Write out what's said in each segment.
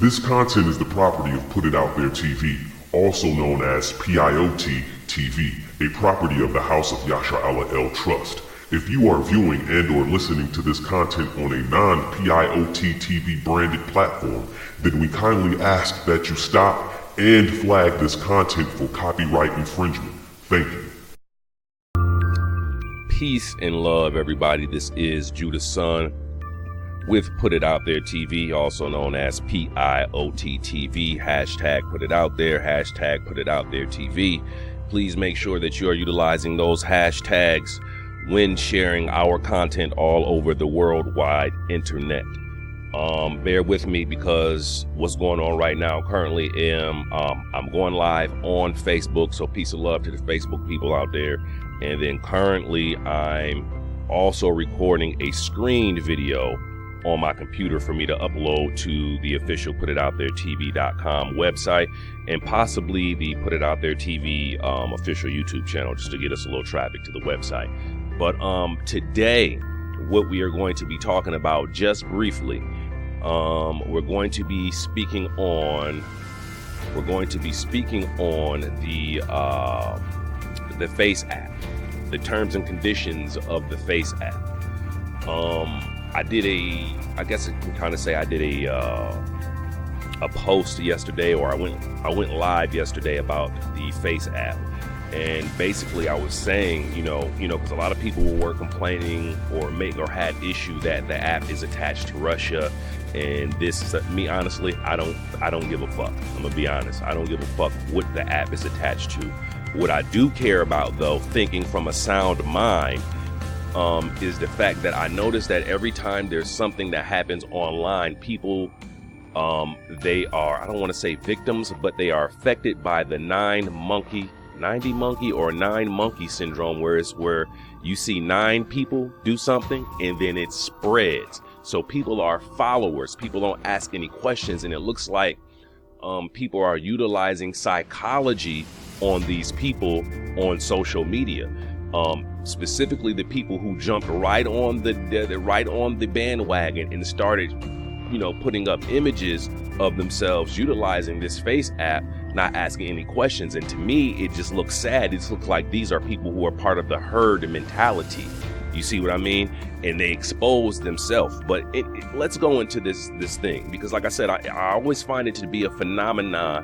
This content is the property of Put It Out There TV, also known as PIOT TV, a property of the House of Yasha Allah El Trust. If you are viewing and or listening to this content on a non-PIOT TV branded platform, then we kindly ask that you stop and flag this content for copyright infringement. Thank you. Peace and love, everybody. This is Judah's son with Put It Out There TV, also known as PIOT TV. Hashtag Put It Out There, hashtag Put It Out There TV. Please make sure that you are utilizing those hashtags when sharing our content all over the worldwide internet. Bear with me because what's going on right now currently I'm going live on Facebook, so peace of love to the Facebook people out there. And then currently I'm also recording a screened video on my computer for me to upload to the official PutItOutThereTV.com website and possibly the Put It Out There TV official YouTube channel, just to get us a little traffic to the website. But today, what we are going to be talking about, just briefly, we're going to be speaking on the Face app, the terms and conditions of the Face app. I did I guess I can kind of say I did a post yesterday, or I went live yesterday about the Face app. And basically I was saying, you know, because a lot of people were complaining or had issue that the app is attached to Russia. And this is me, honestly, I don't give a fuck. I'm gonna be honest. I don't give a fuck what the app is attached to. What I do care about, though, thinking from a sound mind, is the fact that I notice that every time there's something that happens online, people, they are, I don't want to say victims, but they are affected by the 90 monkey syndrome, where you see 9 people do something and then it spreads. So people are followers. People don't ask any questions, and it looks like people are utilizing psychology on these people on social media. Specifically the people who jumped right on the bandwagon and started, putting up images of themselves utilizing this Face app, not asking any questions. And to me, it just looks sad. It just looks like these are people who are part of the herd mentality. You see what I mean? And they expose themselves. But let's go into this thing, because like I said, I always find it to be a phenomena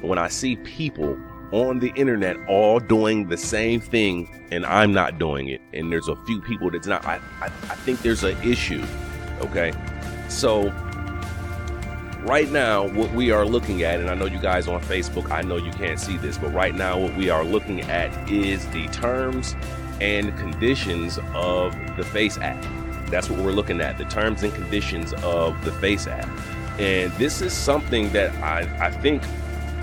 when I see people on the internet all doing the same thing and I'm not doing it, and there's a few people that's not. I think there's an issue. Okay, so right now what we are looking at, and I know you guys on Facebook, I know you can't see this, but right now what we are looking at is the terms and conditions of the Face app. That's what we're looking at, the terms and conditions of the Face app. And this is something that I think,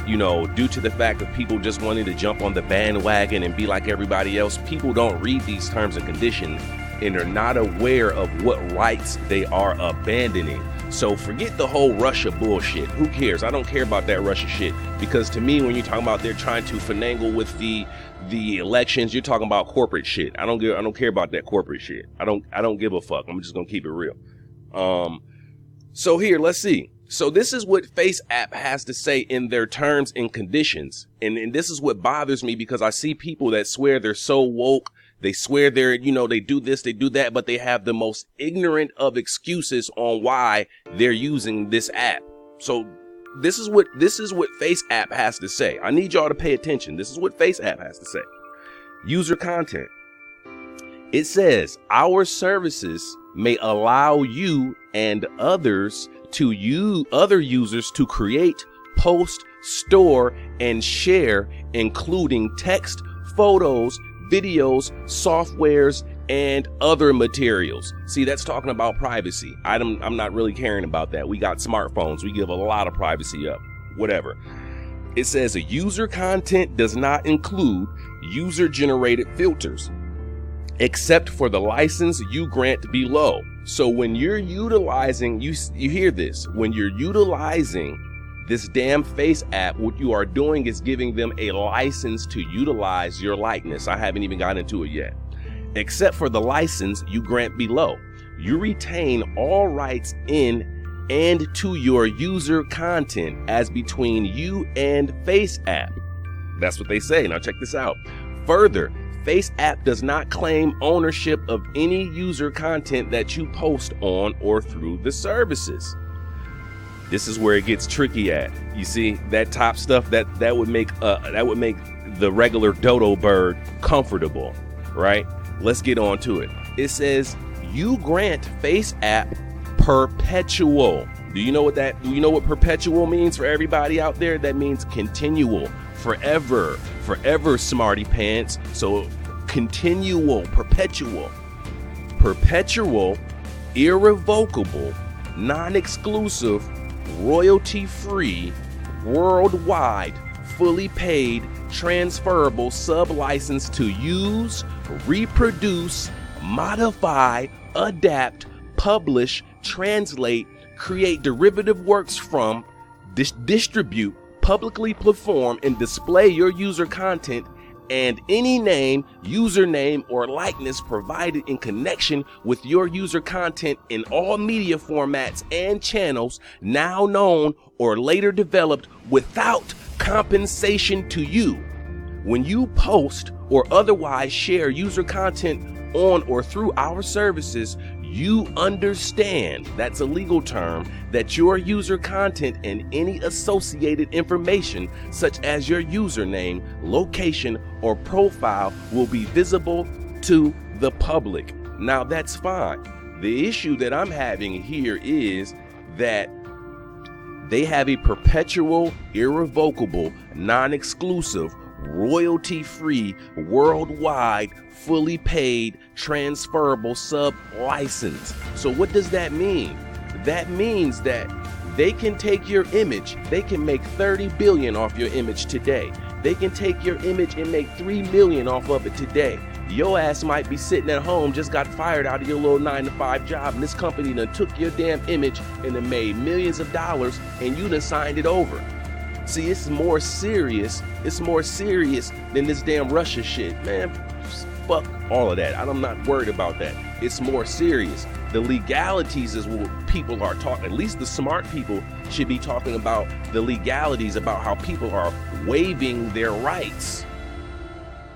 due to the fact of people just wanting to jump on the bandwagon and be like everybody else, people don't read these terms and conditions and are not aware of what rights they are abandoning. So forget the whole Russia bullshit. Who cares? I don't care about that Russia shit, because to me, when you're talking about they're trying to finagle with the elections, you're talking about corporate shit. I don't care about that corporate shit. I don't give a fuck. I'm just gonna keep it real. So here, let's see. So this is what Face app has to say in their terms and conditions. And this is what bothers me, because I see people that swear they're so woke. They swear they're, they do this, they do that, but they have the most ignorant of excuses on why they're using this app. So this is what Face app has to say. I need y'all to pay attention. This is what Face app has to say. User content. It says, our services may allow you and other users to create, post, store, and share, including text, photos, videos, softwares, and other materials. See, that's talking about privacy. I'm not really caring about that. We got smartphones. We give a lot of privacy up. Whatever. It says a user content does not include user-generated filters, except for the license you grant below. So when you're utilizing, you hear this, when you're utilizing this damn Face app, what you are doing is giving them a license to utilize your likeness. I haven't even gotten into it yet. Except for the license you grant below. You retain all rights in and to your user content as between you and FaceApp. That's what they say. Now check this out. Further, FaceApp does not claim ownership of any user content that you post on or through the services. This is where it gets tricky at. You see, that top stuff that would make the regular dodo bird comfortable, right? Let's get on to it. It says you grant FaceApp perpetual. Do you know what perpetual means for everybody out there? That means continual, forever, smarty pants. So continual, perpetual, irrevocable, non-exclusive, royalty-free, worldwide, fully paid, transferable sub-license to use, reproduce, modify, adapt, publish, translate, create derivative works from, distribute, publicly perform, and display your user content and any name, username, or likeness provided in connection with your user content in all media formats and channels now known or later developed without compensation to you. When you post or otherwise share user content on or through our services, you understand, that's a legal term, that your user content and any associated information such as your username, location, or profile will be visible to the public. Now that's fine. The issue that I'm having here is that they have a perpetual, irrevocable, non-exclusive, royalty-free, worldwide, fully paid, transferable sub-license. So what does that mean? That means that they can take your image, they can make 30 billion off your image today. They can take your image and make 3 million off of it today. Your ass might be sitting at home, just got fired out of your little 9-to-5 job, and this company done took your damn image and done made millions of dollars, and you done signed it over. See, it's more serious than this damn Russia shit. Man, fuck all of that. I'm not worried about that. It's more serious. The legalities is what people are talking. At least the smart people should be talking about the legalities, about how people are waiving their rights.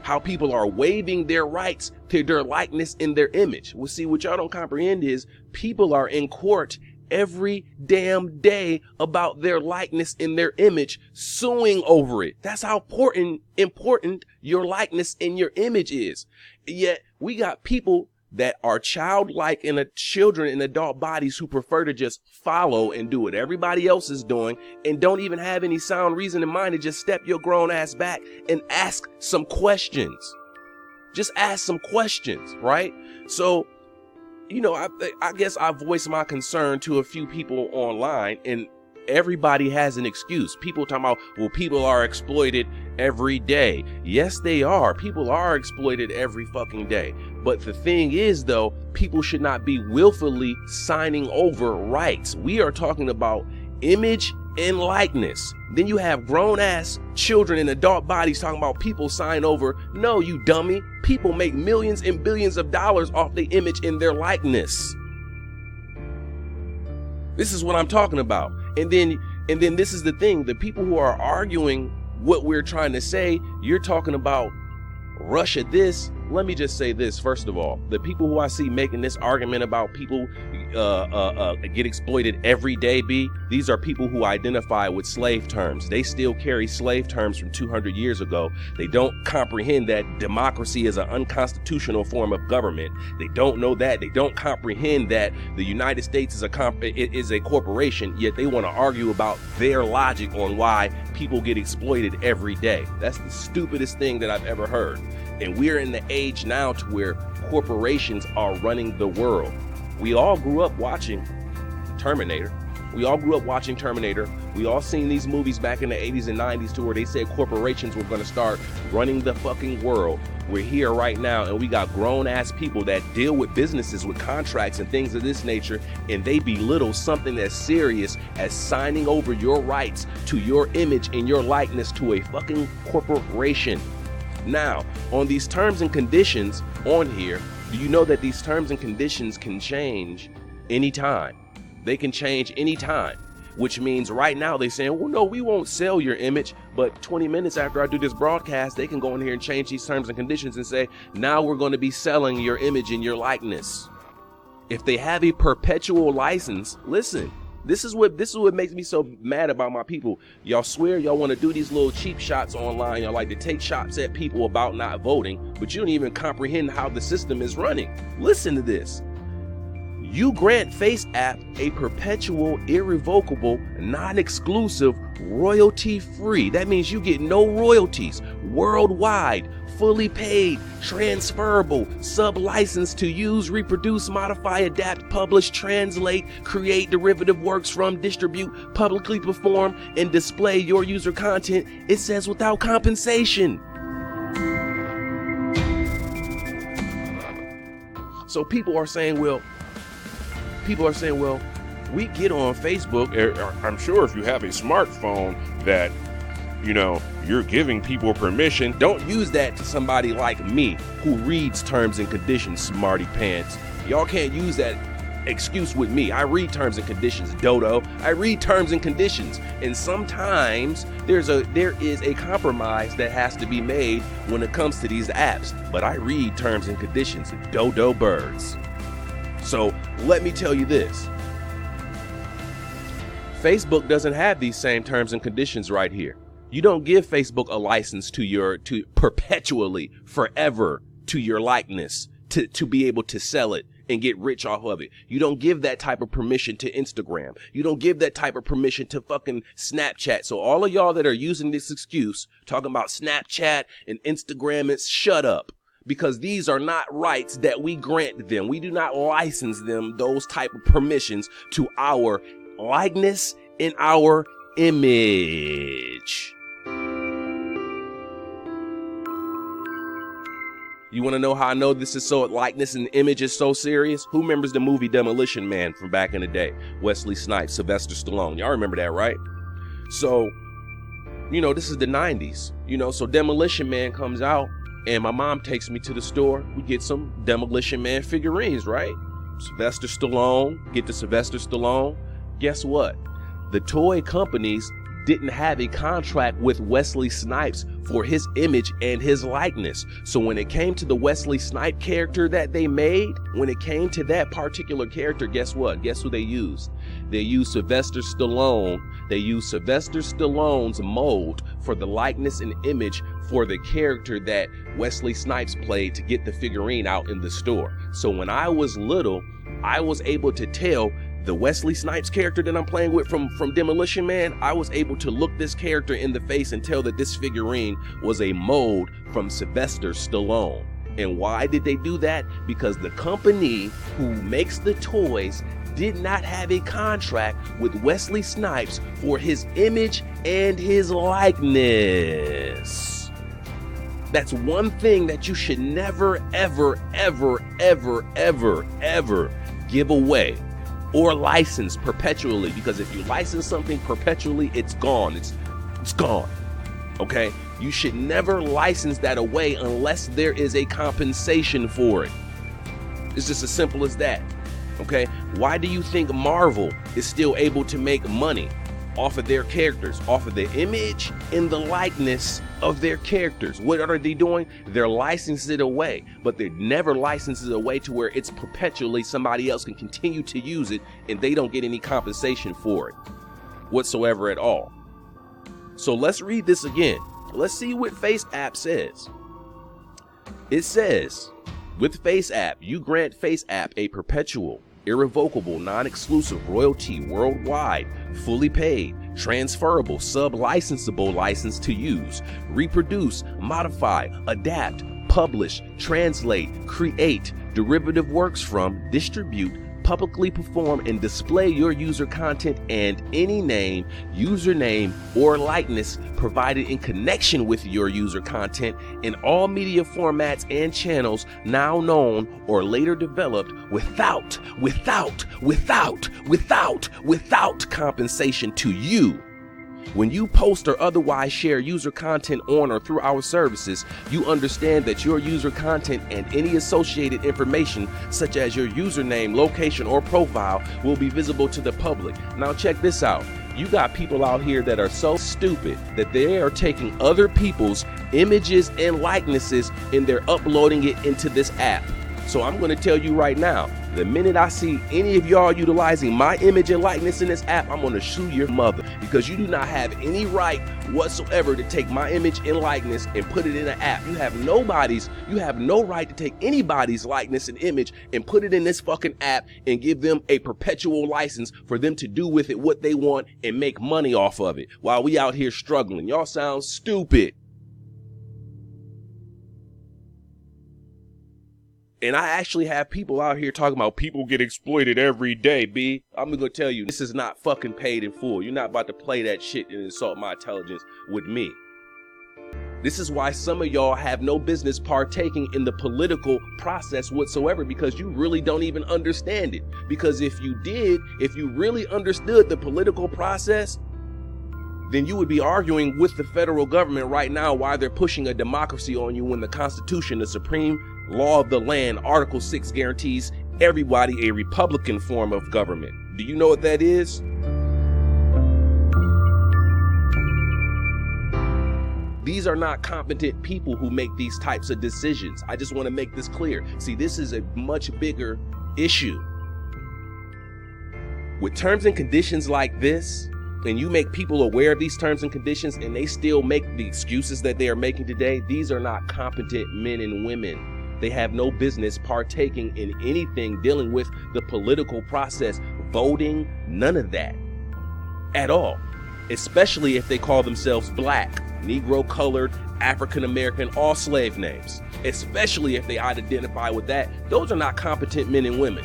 How people are waiving their rights to their likeness and their image. Well, see, what y'all don't comprehend is people are in court every damn day about their likeness and their image, suing over it. That's how important your likeness and your image is. Yet we got people that are childlike and children in adult bodies who prefer to just follow and do what everybody else is doing and don't even have any sound reason in mind to just step your grown ass back and ask some questions. Just ask some questions, right? So, you know, I guess I voiced my concern to a few people online, and everybody has an excuse. People talking about, well, people are exploited every day. Yes, they are. People are exploited every fucking day. But the thing is, though, people should not be willfully signing over rights. We are talking about image and likeness. Then you have grown ass children in adult bodies talking about people sign over. No, you dummy. People make millions and billions of dollars off the image and their likeness. This is what I'm talking about. And then this is the thing. The people who are arguing what we're trying to say, you're talking about Russia this. Let me just say this, first of all. The people who I see making this argument about people get exploited every day, these are people who identify with slave terms. They still carry slave terms from 200 years ago. They don't comprehend that democracy is an unconstitutional form of government. They don't know that. They don't comprehend that the United States is a corporation, yet they want to argue about their logic on why people get exploited every day. That's the stupidest thing that I've ever heard. And we're in the age now to where corporations are running the world. We all grew up watching Terminator. We all seen these movies back in the 80s and 90s to where they said corporations were going to start running the fucking world. We're here right now, and we got grown ass people that deal with businesses with contracts and things of this nature, and they belittle something as serious as signing over your rights to your image and your likeness to a fucking corporation. Now, on these terms and conditions on here, Do you know that these terms and conditions can change anytime? They can change anytime, which means right now they're saying, well, no, we won't sell your image. But 20 minutes after I do this broadcast, they can go in here and change these terms and conditions and say, now we're going to be selling your image and your likeness. If they have a perpetual license, listen, this is what makes me so mad about my people. Y'all swear y'all want to do these little cheap shots online. Y'all like to take shots at people about not voting, but you don't even comprehend how the system is running. Listen to this. You grant FaceApp a perpetual, irrevocable, non-exclusive, royalty-free. That means you get no royalties, worldwide, fully paid, transferable, sub-license to use, reproduce, modify, adapt, publish, translate, create derivative works from, distribute, publicly perform, and display your user content. It says without compensation. So people are saying, well, we get on Facebook. I'm sure if you have a smartphone that, you know, you're giving people permission. Don't use that to somebody like me who reads terms and conditions, smarty pants. Y'all can't use that excuse with me. I read terms and conditions, dodo. I read terms and conditions. And sometimes there is a compromise that has to be made when it comes to these apps. But I read terms and conditions, dodo birds. So let me tell you this. Facebook doesn't have these same terms and conditions right here. You don't give Facebook a license to perpetually, forever, to your likeness, to be able to sell it and get rich off of it. You don't give that type of permission to Instagram. You don't give that type of permission to fucking Snapchat. So all of y'all that are using this excuse, talking about Snapchat and Instagram, it's shut up. Because these are not rights that we grant them. We do not license them those type of permissions to our likeness and our image. You want to know how I know this is so, likeness and image is so serious? Who remembers the movie Demolition Man from back in the day? Wesley Snipes, Sylvester Stallone. Y'all remember that, right? So, you know, this is the 90s. You know, so Demolition Man comes out. And my mom takes me to the store. We get some Demolition Man figurines, right? Sylvester Stallone, get the Sylvester Stallone. Guess what? The toy companies didn't have a contract with Wesley Snipes for his image and his likeness. So when it came to the Wesley Snipes character that they made, when it came to that particular character, guess what? Guess who they used? They used Sylvester Stallone. They used Sylvester Stallone's mold for the likeness and image for the character that Wesley Snipes played to get the figurine out in the store. So when I was little, I was able to tell the Wesley Snipes character that I'm playing with from Demolition Man. I was able to look this character in the face and tell that this figurine was a mold from Sylvester Stallone. And why did they do that? Because the company who makes the toys did not have a contract with Wesley Snipes for his image and his likeness. That's one thing that you should never, ever, ever, ever, ever, ever give away or license perpetually. Because if you license something perpetually, it's gone. It's gone. Okay? You should never license that away unless there is a compensation for it. It's just as simple as that. Okay? Why do you think Marvel is still able to make money off of their characters, off of the image and the likeness of their characters? What are they doing? They're licensing it away, but they never license it away to where it's perpetually somebody else can continue to use it and they don't get any compensation for it whatsoever at all. So let's read this again. Let's see what FaceApp says. It says, with FaceApp, you grant FaceApp a perpetual, irrevocable, non-exclusive royalty worldwide, fully paid, transferable, sub-licensable license to use, reproduce, modify, adapt, publish, translate, create derivative works from, distribute, publicly perform, and display your user content and any name, username, or likeness provided in connection with your user content in all media formats and channels now known or later developed without compensation to you. When you post or otherwise share user content on or through our services, you understand that your user content and any associated information, such as your username, location, or profile, will be visible to the public. Now check this out. You got people out here that are so stupid that they are taking other people's images and likenesses and they're uploading it into this app. So I'm going to tell you right now, the minute I see any of y'all utilizing my image and likeness in this app, I'm going to sue your mother, because you do not have any right whatsoever to take my image and likeness and put it in an app. You have no right to take anybody's likeness and image and put it in this fucking app and give them a perpetual license for them to do with it what they want and make money off of it while we out here struggling. Y'all sound stupid. And I actually have people out here talking about people get exploited every day, B. I'm gonna tell you, this is not fucking paid in full. You're not about to play that shit and insult my intelligence with me. This is why some of y'all have no business partaking in the political process whatsoever, because you really don't even understand it. Because if you really understood the political process, then you would be arguing with the federal government right now why they're pushing a democracy on you when the Constitution, the supreme law of the land, Article 6 guarantees everybody a Republican form of government. Do you know what that is? These are not competent people who make these types of decisions. I just want to make this clear. See, this is a much bigger issue. With terms and conditions like this, and you make people aware of these terms and conditions and they still make the excuses that they are making today, these are not competent men and women. They have no business partaking in anything dealing with the political process, voting, none of that at all. Especially if they call themselves black, Negro, colored, African American, all slave names. Especially if they identify with that. Those are not competent men and women.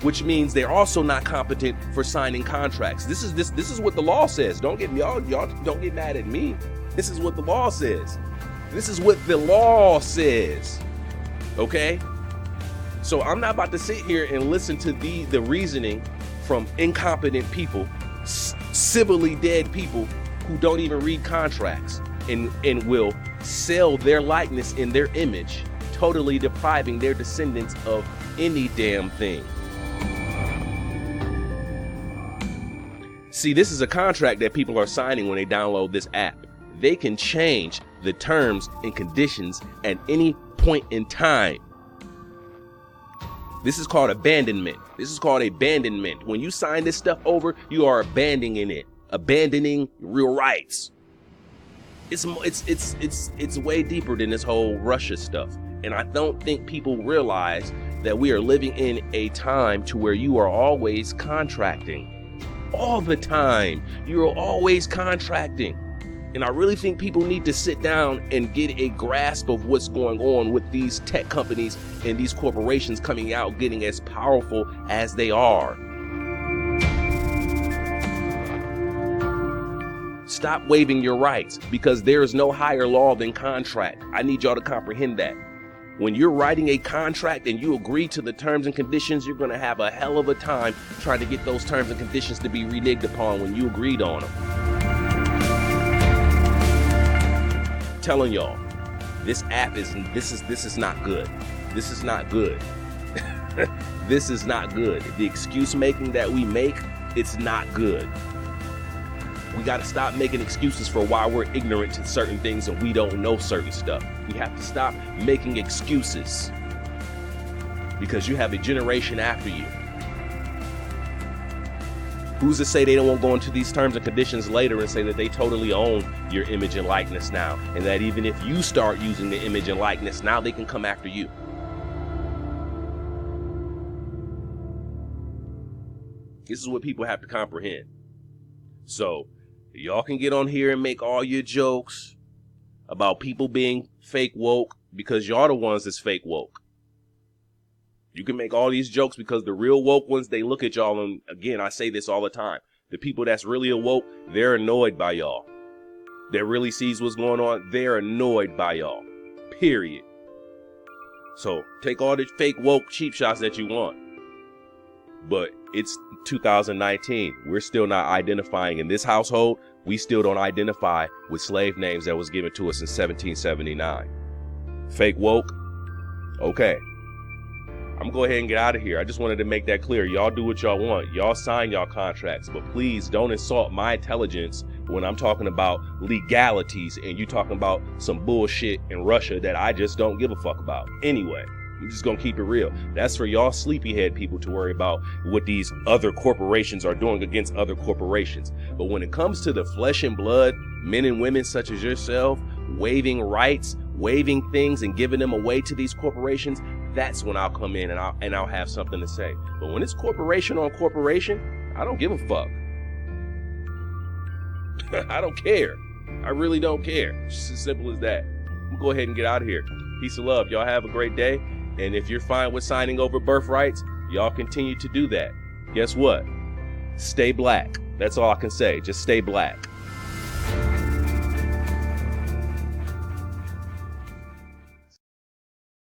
Which means they're also not competent for signing contracts. This is what the law says. Don't get y'all don't get mad at me. This is what the law says. This is what the law says. Okay? So I'm not about to sit here and listen to the reasoning from incompetent people, civilly dead people who don't even read contracts and will sell their likeness in their image, totally depriving their descendants of any damn thing. See, this is a contract that people are signing when they download this app. They can change the terms and conditions at any point in time. This is called abandonment. This is called abandonment. When you sign this stuff over, you are abandoning it, abandoning real rights. It's way deeper than this whole Russia stuff. And I don't think people realize that we are living in a time to where you are always contracting. All the time. You're always contracting. And I really think people need to sit down and get a grasp of what's going on with these tech companies and these corporations coming out getting as powerful as they are. Stop waiving your rights, because there is no higher law than contract. I need y'all to comprehend that. When you're writing a contract and you agree to the terms and conditions, you're going to have a hell of a time trying to get those terms and conditions to be reneged upon when you agreed on them. I'm telling y'all, this app is not good. This is not good. This is not good. The excuse making that we make, it's not good. We got to stop making excuses for why we're ignorant to certain things and we don't know certain stuff. We have to stop making excuses, because you have a generation after you. Who's to say they don't want to go into these terms and conditions later and say that they totally own your image and likeness now, and that even if you start using the image and likeness, now they can come after you. This is what people have to comprehend. So y'all can get on here and make all your jokes about people being fake woke, because y'all the ones that's fake woke. You can make all these jokes because the real woke ones, they look at y'all, and again, I say this all the time. The people that's really awoke, they're annoyed by y'all. That really sees what's going on, they're annoyed by y'all. Period. So take all the fake woke cheap shots that you want. But it's 2019. We're still not identifying in this household. We still don't identify with slave names that was given to us in 1779. Fake woke. Okay. I'm gonna go ahead and get out of here. I just wanted to make that clear. Y'all do what y'all want. Y'all sign y'all contracts, but please don't insult my intelligence when I'm talking about legalities and you talking about some bullshit in Russia that I just don't give a fuck about. Anyway, I'm just gonna keep it real. That's for y'all sleepyhead people to worry about what these other corporations are doing against other corporations. But when it comes to the flesh and blood, men and women such as yourself, waiving rights, waiving things and giving them away to these corporations, that's when I'll come in and I'll have something to say. But when it's corporation on corporation, I don't give a fuck. I don't care. I really don't care. It's just as simple as that. I'm gonna go ahead and get out of here. Peace and love. Y'all have a great day. And if you're fine with signing over birthrights, y'all continue to do that. Guess what? Stay black. That's all I can say. Just stay black.